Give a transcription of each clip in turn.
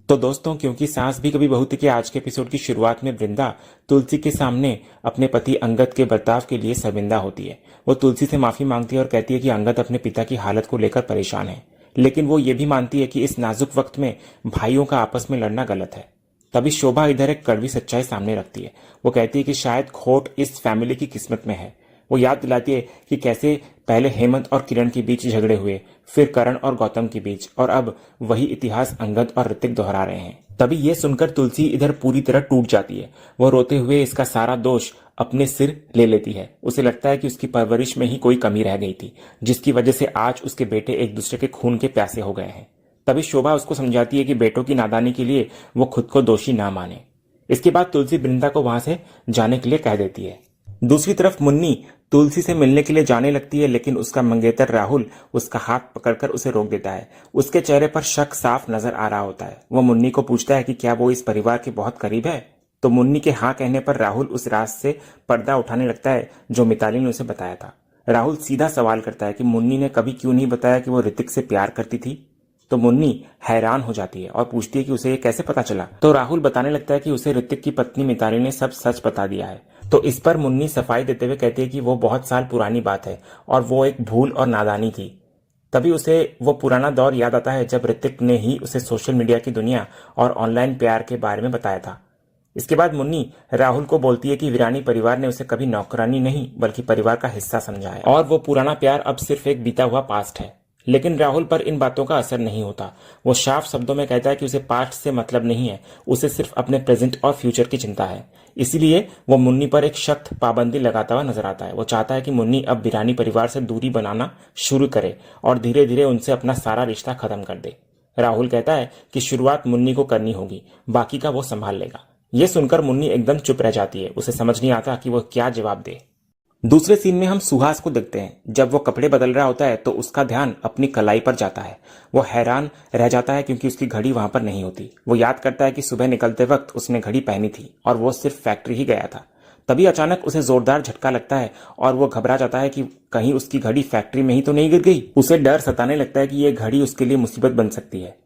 तो दोस्तों, क्योंकि सास भी कभी बहू थी के आज के एपिसोड की शुरुआत में वृंदा तुलसी के सामने अपने पति अंगद के बर्ताव के लिए शर्मिंदा होती है। वो तुलसी से माफी मांगती है और कहती है कि अंगद अपने पिता की हालत को लेकर परेशान है, लेकिन वो ये भी मानती है कि इस नाजुक वक्त में भाइयों का आपस में लड़ना गलत है। तभी शोभा इधर एक कड़वी सच्चाई सामने रखती है। वो कहती है कि शायद खोट इस फैमिली की किस्मत में है। वो याद दिलाती है कि कैसे पहले हेमंत और किरण के बीच झगड़े हुए, फिर करण और गौतम के बीच, और अब वही इतिहास अंगद और ऋतिक दोहरा रहे हैं। तभी ये सुनकर तुलसी इधर पूरी तरह टूट जाती है। वो रोते हुए इसका सारा दोष अपने सिर ले लेती है। उसे लगता है कि उसकी परवरिश में ही कोई कमी रह गई थी, जिसकी वजह से आज उसके बेटे एक दूसरे के खून के प्यासे हो गए हैं। तभी शोभा उसको समझाती है कि बेटों की नादानी के लिए वो खुद को दोषी ना माने। इसके बाद तुलसी वृंदा को वहां से जाने के लिए कह देती है। दूसरी तरफ मुन्नी तुलसी से मिलने के लिए जाने लगती है, लेकिन उसका मंगेतर राहुल उसका हाथ पकड़कर उसे रोक देता है। उसके चेहरे पर शक साफ नजर आ रहा होता है। वो मुन्नी को पूछता है कि क्या वो इस परिवार के बहुत करीब है। तो मुन्नी के हाँ कहने पर राहुल उस राज से पर्दा उठाने लगता है जो मिताली ने उसे बताया था। राहुल सीधा सवाल करता है कि मुन्नी ने कभी क्यों नहीं बताया कि वो ऋतिक से प्यार करती थी। तो मुन्नी हैरान हो जाती है और पूछती है कि उसे ये कैसे पता चला। तो राहुल बताने लगता है कि उसे ऋतिक की पत्नी मिताली ने सब सच बता दिया है। तो इस पर मुन्नी सफाई देते हुए कहती है कि वो बहुत साल पुरानी बात है और वो एक भूल और नादानी थी। तभी उसे वो पुराना दौर याद आता है जब ऋतिक ने ही उसे सोशल मीडिया की दुनिया और ऑनलाइन प्यार के बारे में बताया था। इसके बाद मुन्नी राहुल को बोलती है कि वीरानी परिवार ने उसे कभी नौकरानी नहीं बल्कि परिवार का हिस्सा समझा है, और वो पुराना प्यार अब सिर्फ एक बीता हुआ पास्ट है। लेकिन राहुल पर इन बातों का असर नहीं होता। वो साफ शब्दों में कहता है कि उसे पास्ट से मतलब नहीं है, उसे सिर्फ अपने प्रेजेंट और फ्यूचर की चिंता है। इसीलिए वो मुन्नी पर एक सख्त पाबंदी लगाता हुआ नजर आता है। वो चाहता है कि मुन्नी अब बिरानी परिवार से दूरी बनाना शुरू करे और धीरे धीरे उनसे अपना सारा रिश्ता खत्म कर दे। राहुल कहता है कि शुरुआत मुन्नी को करनी होगी, बाकी का वो संभाल लेगा। ये सुनकर मुन्नी एकदम चुप रह जाती है। उसे समझ नहीं आता कि वो क्या जवाब दे। दूसरे सीन में हम सुहास को देखते हैं। जब वो कपड़े बदल रहा होता है तो उसका ध्यान अपनी कलाई पर जाता है। वो हैरान रह जाता है क्योंकि उसकी घड़ी वहां पर नहीं होती। वो याद करता है कि सुबह निकलते वक्त उसने घड़ी पहनी थी और वो सिर्फ फैक्ट्री ही गया था। तभी अचानक उसे जोरदार झटका लगता है और वो घबरा जाता है कि कहीं उसकी घड़ी फैक्ट्री में ही तो नहीं गिर गई। उसे डर सताने लगता है कि यह घड़ी उसके लिए मुसीबत बन सकती है।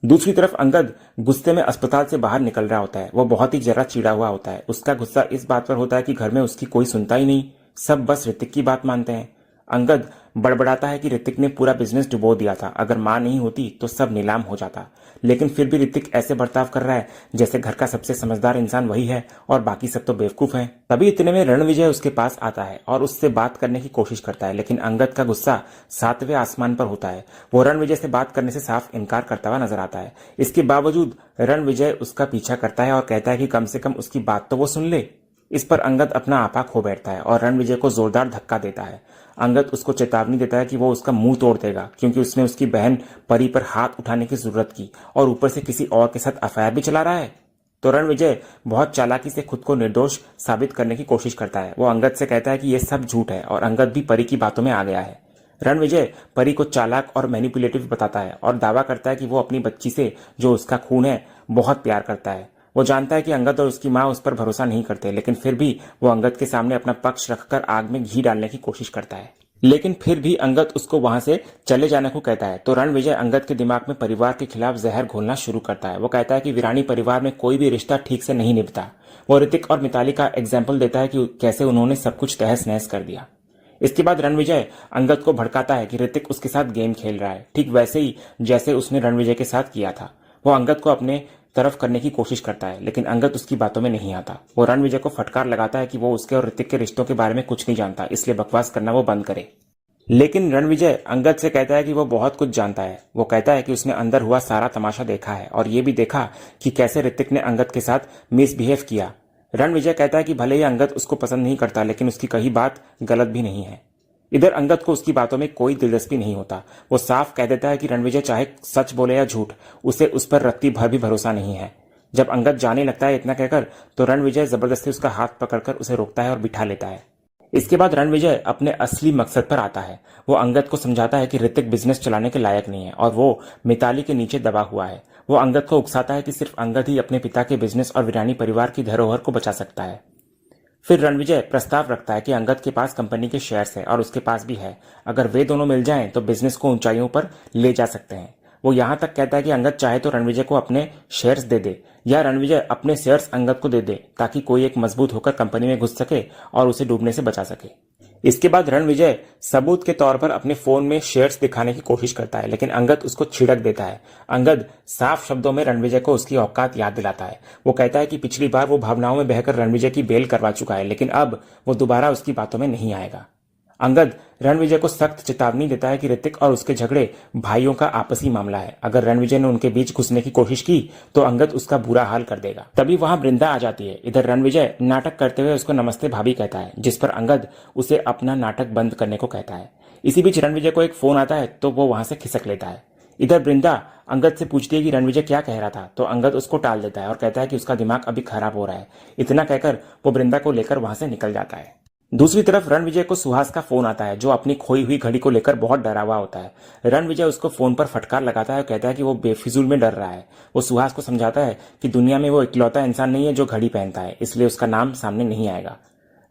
दूसरी तरफ अंगद गुस्से में अस्पताल से बाहर निकल रहा होता है। वो बहुत ही जरा चिढ़ा हुआ होता है। उसका गुस्सा इस बात पर होता है कि घर में उसकी कोई सुनता ही नहीं, सब बस ऋतिक की बात मानते हैं। अंगद बड़बड़ाता है कि ऋतिक ने पूरा बिजनेस डुबो दिया था, अगर मां नहीं होती तो सब नीलाम हो जाता। लेकिन फिर भी ऋतिक ऐसे बर्ताव कर रहा है जैसे घर का सबसे समझदार इंसान वही है और बाकी सब तो बेवकूफ हैं। तभी इतने में रणविजय उसके पास आता है और उससे बात करने की कोशिश करता है, लेकिन अंगद का गुस्सा 7वें आसमान पर होता है। वो रणविजय से बात करने से साफ इनकार करता हुआ नजर आता है। इसके बावजूद रणविजय उसका पीछा करता है और कहता है कि कम से कम उसकी बात तो वो सुन ले। इस पर अंगद अपना आपा खो बैठता है और रणविजय को जोरदार धक्का देता है। अंगद उसको चेतावनी देता है कि वो उसका मुंह तोड़ देगा, क्योंकि उसने उसकी बहन परी पर हाथ उठाने की जरूरत की और ऊपर से किसी और के साथ अफेयर भी चला रहा है। तो रणविजय बहुत चालाकी से खुद को निर्दोष साबित करने की कोशिश करता है। वो अंगद से कहता है कि यह सब झूठ है और अंगद भी परी की बातों में आ गया है। रणविजय परी को चालाक और मैनिपुलेटिव बताता है और दावा करता है कि वो अपनी बच्ची से, जो उसका खून है, बहुत प्यार करता है। वो जानता है कि अंगद और उसकी मां उस पर भरोसा नहीं करते, लेकिन फिर भी वो अंगद के सामने अपना पक्ष रखकर आग में घी डालने की कोशिश करता है। लेकिन फिर भी अंगद उसको वहां से चले जाने को कहता है। तो रणविजय अंगद के दिमाग में परिवार के खिलाफ जहर घोलना शुरू करता है। वो कहता है कि वीरानी परिवार में कोई भी रिश्ता ठीक से नहीं निभता। वो ऋतिक और मिताली का एग्जाम्पल देता है कि कैसे उन्होंने सब कुछ तहस नहस कर दिया। इसके बाद रणविजय अंगद को भड़काता है कि ऋतिक उसके साथ गेम खेल रहा है, ठीक वैसे ही जैसे उसने रणविजय के साथ किया था। वो अंगद को अपने तरफ करने की कोशिश करता है, लेकिन अंगद उसकी बातों में नहीं आता। वो रणविजय को फटकार लगाता है कि वो उसके और ऋतिक के रिश्तों के बारे में कुछ नहीं जानता, इसलिए बकवास करना वो बंद करे। लेकिन रणविजय अंगद से कहता है कि वो बहुत कुछ जानता है। वो कहता है कि उसने अंदर हुआ सारा तमाशा देखा है और ये भी देखा कि कैसे ऋतिक ने अंगद के साथ मिसबिहेव किया। रणविजय कहता है कि भले ही अंगद उसको पसंद नहीं करता, लेकिन उसकी कही बात गलत भी नहीं है। इधर अंगद को उसकी बातों में कोई दिलचस्पी नहीं होता। वो साफ कह देता है कि रणविजय चाहे सच बोले या झूठ, उसे उस पर रत्ती भर भी भरोसा नहीं है। जब अंगद जाने लगता है इतना कहकर, तो रणविजय जबरदस्ती उसका हाथ पकड़कर उसे रोकता है और बिठा लेता है। इसके बाद रणविजय अपने असली मकसद पर आता है। वो अंगद को समझाता है कि ऋतिक बिजनेस चलाने के लायक नहीं है और वो मिताली के नीचे दबा हुआ है। वो अंगद को उकसाता है कि सिर्फ अंगद ही अपने पिता के बिजनेस और वीरानी परिवार की धरोहर को बचा सकता है। फिर रणविजय प्रस्ताव रखता है कि अंगद के पास कंपनी के शेयर्स है और उसके पास भी है। अगर वे दोनों मिल जाएं तो बिजनेस को ऊंचाइयों पर ले जा सकते हैं। वो यहां तक कहता है कि अंगद चाहे तो रणविजय को अपने शेयर्स दे दे या रणविजय अपने शेयर्स अंगद को दे दे ताकि कोई एक मजबूत होकर कंपनी में घुस सके और उसे डूबने से बचा सके। इसके बाद रणविजय सबूत के तौर पर अपने फोन में शेयर्स दिखाने की कोशिश करता है, लेकिन अंगद उसको छिड़क देता है। अंगद साफ शब्दों में रणविजय को उसकी औकात याद दिलाता है। वो कहता है कि पिछली बार वो भावनाओं में बहकर रणविजय की बेल करवा चुका है, लेकिन अब वो दोबारा उसकी बातों में नहीं आएगा। अंगद रणविजय को सख्त चेतावनी देता है कि ऋतिक और उसके झगड़े भाइयों का आपसी मामला है। अगर रणविजय ने उनके बीच घुसने की कोशिश की तो अंगद उसका बुरा हाल कर देगा। तभी वहां वृंदा आ जाती है। इधर रणविजय नाटक करते हुए उसको नमस्ते भाभी कहता है, जिस पर अंगद उसे अपना नाटक बंद करने को कहता है। इसी बीच रणविजय को एक फोन आता है तो वो वहां से खिसक लेता है। इधर वृंदा अंगद से पूछती है कि रणविजय क्या कह रहा था, तो अंगद उसको टाल देता है और कहता है कि उसका दिमाग अभी खराब हो रहा है। इतना कहकर वो वृंदा को लेकर वहां से निकल जाता है। दूसरी तरफ रणविजय को सुहास का फोन आता है, जो अपनी खोई हुई घड़ी को लेकर बहुत डरा हुआ होता है। रणविजय उसको फोन पर फटकार लगाता है और कहता है कि वो बेफिजूल में डर रहा है। वो सुहास को समझाता है कि दुनिया में वो इकलौता इंसान नहीं है जो घड़ी पहनता है, इसलिए उसका नाम सामने नहीं आएगा।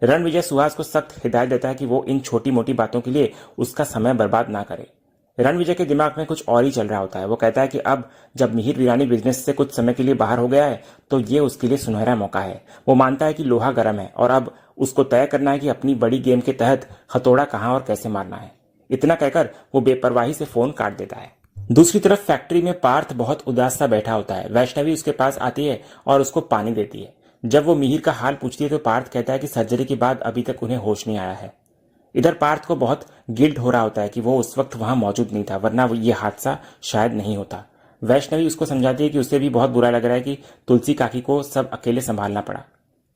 रणविजय सुहास को सख्त हिदायत देता है कि वो इन छोटी मोटी बातों के लिए उसका समय बर्बाद ना करे। रणविजय के दिमाग में कुछ और ही चल रहा होता है। वो कहता है कि अब जब मिहिर वीरानी बिजनेस से कुछ समय के लिए बाहर हो गया है तो ये उसके लिए सुनहरा मौका है। वो मानता है कि लोहा गर्म है और अब उसको तय करना है कि अपनी बड़ी गेम के तहत हथौड़ा कहां और कैसे मारना है। इतना कहकर वो बेपरवाही से फोन काट देता है। दूसरी तरफ फैक्ट्री में पार्थ बहुत उदास सा बैठा होता है। वैष्णवी उसके पास आती है और उसको पानी देती है। जब वो मिहिर का हाल पूछती है तो पार्थ कहता है कि सर्जरी के बाद अभी तक उन्हें होश नहीं आया है। इधर पार्थ को बहुत गिल्ट हो रहा होता है कि वो उस वक्त वहां मौजूद नहीं था, वरना ये हादसा शायद नहीं होता। वैष्णवी उसको समझाती है कि उसे भी बहुत बुरा लग रहा है कि तुलसी काकी को सब अकेले संभालना पड़ा।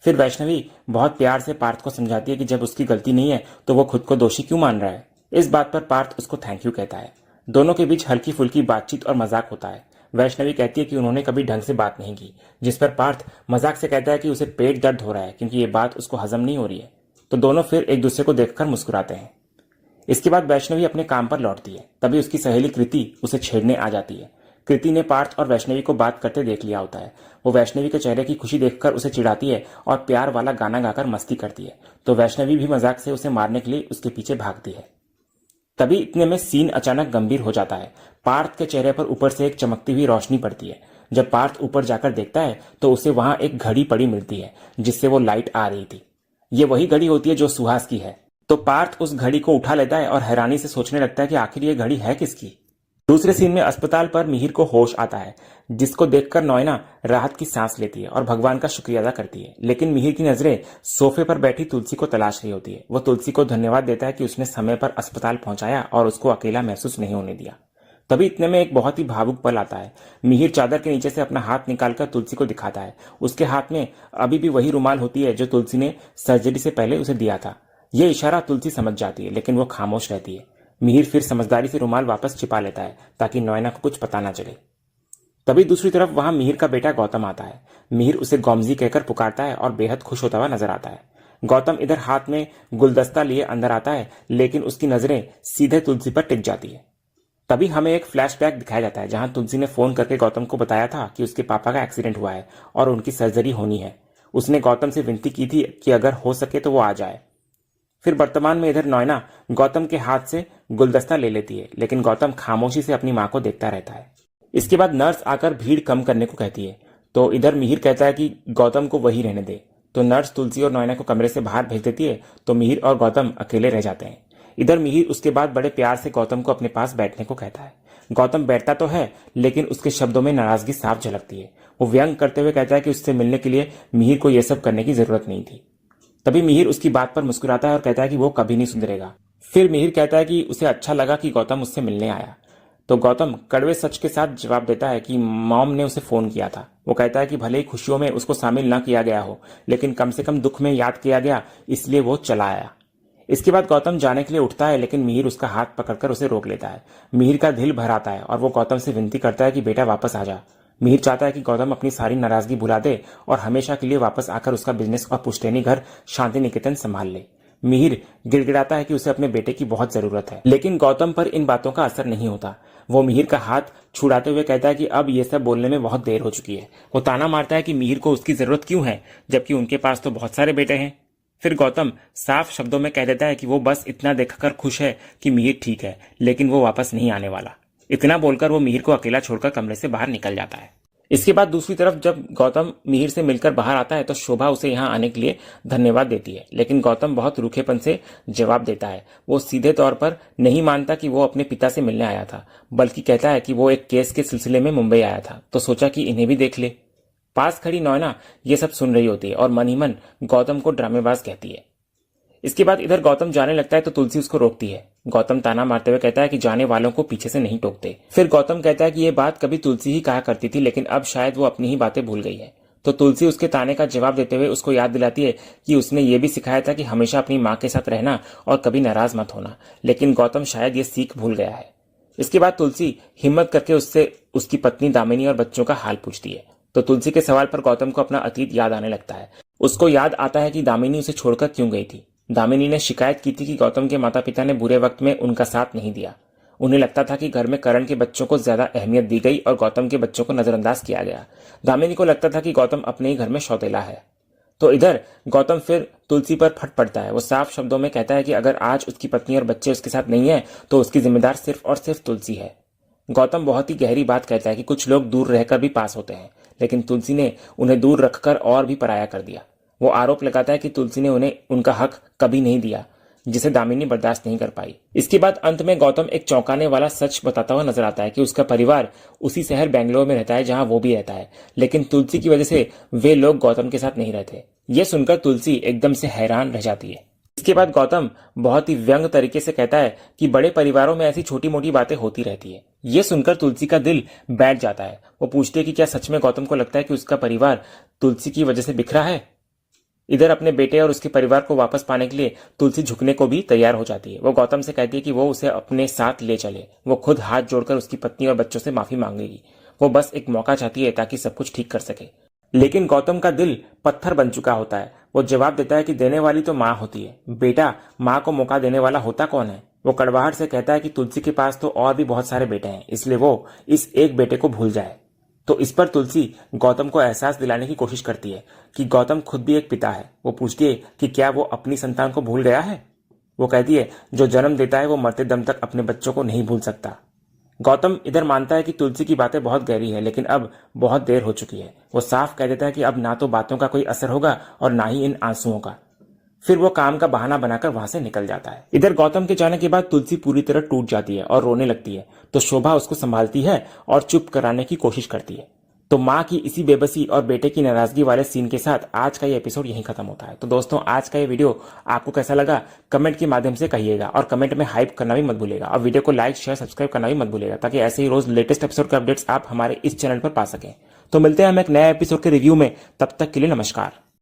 फिर वैष्णवी बहुत प्यार से पार्थ को समझाती है कि जब उसकी गलती नहीं है तो वो खुद को दोषी क्यों मान रहा है। इस बात पर पार्थ उसको थैंक यू कहता है। दोनों के बीच हल्की फुल्की बातचीत और मजाक होता है। वैष्णवी कहती है कि उन्होंने कभी ढंग से बात नहीं की, जिस पर पार्थ मजाक से कहता है कि उसे पेट दर्द हो रहा है क्योंकि ये बात उसको हजम नहीं हो रही है। तो दोनों फिर एक दूसरे को देखकर मुस्कुराते हैं। इसके बाद वैष्णवी अपने काम पर लौटती है। तभी उसकी सहेली कृति उसे छेड़ने आ जाती है। कृति ने पार्थ और वैष्णवी को बात करते देख लिया होता है। वो वैष्णवी के चेहरे की खुशी देखकर उसे चिढ़ाती है और प्यार वाला गाना गाकर मस्ती करती है। तो वैष्णवी भी मजाक से उसे मारने के लिए उसके पीछे भागती है। तभी इतने में सीन अचानक गंभीर हो जाता है। पार्थ के चेहरे पर ऊपर से एक चमकती हुई रोशनी पड़ती है। जब पार्थ ऊपर जाकर देखता है तो उसे वहां एक घड़ी पड़ी मिलती है जिससे वो लाइट आ रही थी। ये वही घड़ी होती है जो सुहास की है। तो पार्थ उस घड़ी को उठा लेता है और हैरानी से सोचने लगता है कि आखिर ये घड़ी है किसकी। दूसरे सीन में अस्पताल पर मिहिर को होश आता है, जिसको देखकर नॉयना राहत की सांस लेती है और भगवान का शुक्रिया अदा करती है। लेकिन मिहिर की नजरें सोफे पर बैठी तुलसी को तलाश रही होती है। वो तुलसी को धन्यवाद देता है कि उसने समय पर अस्पताल पहुंचाया और उसको अकेला महसूस नहीं होने दिया। तभी इतने में एक बहुत ही भावुक पल आता है। मिहिर चादर के नीचे से अपना हाथ निकालकर तुलसी को दिखाता है। उसके हाथ में अभी भी वही रुमाल होती है जो तुलसी ने सर्जरी से पहले उसे दिया था। यह इशारा तुलसी समझ जाती है, लेकिन वो खामोश रहती है। मिहिर फिर समझदारी से रुमाल वापस छिपा लेता है ताकि नॉयना को कुछ पता ना चले। तभी दूसरी तरफ वहां मिहिर का बेटा गौतम आता है। मिहिर उसे गौमजी कहकर पुकारता है और बेहद खुश होता हुआ नजर आता है। गौतम इधर हाथ में गुलदस्ता लिए अंदर आता है, लेकिन उसकी नजरें सीधे तुलसी पर टिक जाती है। तभी हमें एक फ्लैशबैक दिखाया जाता है जहां तुलसी ने फोन करके गौतम को बताया था कि उसके पापा का एक्सीडेंट हुआ है और उनकी सर्जरी होनी है। उसने गौतम से विनती की थी कि अगर हो सके तो वो आ जाए। फिर वर्तमान में इधर नॉयना गौतम के हाथ से गुलदस्ता ले लेती है, लेकिन गौतम खामोशी से अपनी मां को देखता रहता है। इसके बाद नर्स आकर भीड़ कम करने को कहती है, तो इधर मिहिर कहता है कि गौतम को वही रहने दे। तो नर्स तुलसी और नॉयना को कमरे से बाहर भेज देती है, तो मिहिर और गौतम अकेले रह जाते हैं। इधर मिहिर उसके बाद बड़े प्यार से गौतम को अपने पास बैठने को कहता है। गौतम बैठता तो है, लेकिन उसके शब्दों में नाराजगी साफ झलकती है। वो व्यंग करते हुए कहता है कि उससे मिलने के लिए मिहिर को यह सब करने की जरूरत नहीं थी। तभी मिहिर उसकी बात पर मुस्कुराता है और कहता है कि वो कभी नहीं सुधरेगा। फिर मिहिर कहता है कि उसे अच्छा लगा कि गौतम उससे मिलने आया। तो गौतम कड़वे सच के साथ जवाब देता है कि मॉम ने उसे फोन किया था। वो कहता है कि भले ही खुशियों में उसको शामिल न किया गया हो, लेकिन कम से कम दुख में याद किया गया, इसलिए वो चला आया। इसके बाद गौतम जाने के लिए उठता है, लेकिन मिहिर उसका हाथ पकड़कर उसे रोक लेता है। मिहिर का दिल भर आता है और वो गौतम से विनती करता है कि बेटा वापस आ जा। मिहिर चाहता है कि गौतम अपनी सारी नाराजगी भुला दे और हमेशा के लिए वापस आकर उसका बिजनेस और पुश्तैनी घर शांति निकेतन संभाल ले। मिहिर गिड़गिड़ाता है कि उसे अपने बेटे की बहुत जरूरत है, लेकिन गौतम पर इन बातों का असर नहीं होता। वो मिहिर का हाथ छुड़ाते हुए कहता है कि अब ये सब बोलने में बहुत देर हो चुकी है। वो ताना मारता है कि मिहिर को उसकी जरूरत क्यों है, जबकि उनके पास तो बहुत सारे बेटे हैं। फिर गौतम साफ शब्दों में कह देता है कि वो बस इतना देखकर खुश है कि मिहिर ठीक है, लेकिन वो वापस नहीं आने वाला। इतना बोलकर वो मिहिर को अकेला छोड़कर कमरे से बाहर निकल जाता है। इसके बाद दूसरी तरफ जब गौतम मिहिर से मिलकर बाहर आता है तो शोभा उसे यहाँ आने के लिए धन्यवाद देती है, लेकिन गौतम बहुत रूखेपन से जवाब देता है। वो सीधे तौर पर नहीं मानता कि वो अपने पिता से मिलने आया था, बल्कि कहता है कि वो एक केस के सिलसिले में मुंबई आया था, तो सोचा कि इन्हें भी देख ले। पास खड़ी नैना ये सब सुन रही होती है और मन ही मन गौतम को ड्रामेबाज कहती है। इसके बाद इधर गौतम जाने लगता है तो तुलसी उसको रोकती है। गौतम ताना मारते हुए कहता है कि जाने वालों को पीछे से नहीं टोकते। फिर गौतम कहता है कि ये बात कभी तुलसी ही कहा करती थी, लेकिन अब शायद वो अपनी ही बातें भूल गई है। तो तुलसी उसके ताने का जवाब देते हुए उसको याद दिलाती है कि उसने ये भी सिखाया था कि हमेशा अपनी माँ के साथ रहना और कभी नाराज मत होना, लेकिन गौतम शायद ये सीख भूल गया है। इसके बाद तुलसी हिम्मत करके उससे उसकी पत्नी दामिनी और बच्चों का हाल पूछती है। तो तुलसी के सवाल पर गौतम को अपना अतीत याद आने लगता है। उसको याद आता है कि दामिनी उसे छोड़कर क्यों गई थी। दामिनी ने शिकायत की थी कि गौतम के माता पिता ने बुरे वक्त में उनका साथ नहीं दिया। उन्हें लगता था कि घर में करण के बच्चों को ज्यादा अहमियत दी गई और गौतम के बच्चों को नजरअंदाज किया गया। दामिनी को लगता था कि गौतम अपने ही घर में सौतेला है। तो इधर गौतम फिर तुलसी पर फट पड़ता है। वो साफ शब्दों में कहता है कि अगर आज उसकी पत्नी और बच्चे उसके साथ नहीं है तो उसकी जिम्मेदार सिर्फ और सिर्फ तुलसी है। गौतम बहुत ही गहरी बात कहता है कि कुछ लोग दूर रहकर भी पास होते हैं, लेकिन तुलसी ने उन्हें दूर रखकर और भी पराया कर दिया। वो आरोप लगाता है कि तुलसी ने उन्हें उनका हक कभी नहीं दिया, जिसे दामिनी बर्दाश्त नहीं कर पाई। इसके बाद अंत में गौतम एक चौंकाने वाला सच बताता हुआ नजर आता है कि उसका परिवार उसी शहर बेंगलोर में रहता है जहां वो भी रहता है, लेकिन तुलसी की वजह से वे लोग गौतम के साथ नहीं रहते। ये सुनकर तुलसी एकदम से हैरान रह जाती है। इसके बाद गौतम बहुत ही व्यंग तरीके से कहता है कि बड़े परिवारों में ऐसी छोटी मोटी बातें होती रहती है। ये सुनकर तुलसी का दिल बैठ जाता है। वो पूछती है कि क्या सच में गौतम को लगता है कि उसका परिवार तुलसी की वजह से बिखरा है। इधर अपने बेटे और उसके परिवार को वापस पाने के लिए तुलसी झुकने को भी तैयार हो जाती है। वो गौतम से कहती है कि वो उसे अपने साथ ले चले। वो खुद हाथ जोड़कर उसकी पत्नी और बच्चों से माफी मांगेगी। वो बस एक मौका चाहती है ताकि सब कुछ ठीक कर सके। लेकिन गौतम का दिल पत्थर बन चुका होता है। वो जवाब देता है कि देने वाली तो माँ होती है, बेटा माँ को मौका देने वाला होता कौन है। वो कड़वाहट से कहता है कि तुलसी के पास तो और भी बहुत सारे बेटे हैं, इसलिए वो इस एक बेटे को भूल जाए। तो इस पर तुलसी गौतम को एहसास दिलाने की कोशिश करती है कि गौतम खुद भी एक पिता है। वो पूछती है कि क्या वो अपनी संतान को भूल गया है। वो कहती है जो जन्म देता है वो मरते दम तक अपने बच्चों को नहीं भूल सकता। गौतम इधर मानता है कि तुलसी की बातें बहुत गहरी है, लेकिन अब बहुत देर हो चुकी है। वो साफ कह देता है कि अब ना तो बातों का कोई असर होगा और ना ही इन आंसुओं का। फिर वो काम का बहाना बनाकर वहां से निकल जाता है। इधर गौतम के जाने के बाद तुलसी पूरी तरह टूट जाती है और रोने लगती है। तो शोभा उसको संभालती है और चुप कराने की कोशिश करती है। तो माँ की इसी बेबसी और बेटे की नाराजगी वाले सीन के साथ आज का ये एपिसोड यहीं खत्म होता है। तो दोस्तों आज का ये वीडियो आपको कैसा लगा कमेंट के माध्यम से कहिएगा और कमेंट में हाइप करना भी मत भूलिएगा और वीडियो को लाइक शेयर सब्सक्राइब करना भी मत भूलिएगा, ताकि ऐसे ही रोज लेटेस्ट एपिसोड के अपडेट्स आप हमारे इस चैनल पर पा सकें। तो मिलते हैं हम एक नए एपिसोड के रिव्यू में, तब तक के लिए नमस्कार।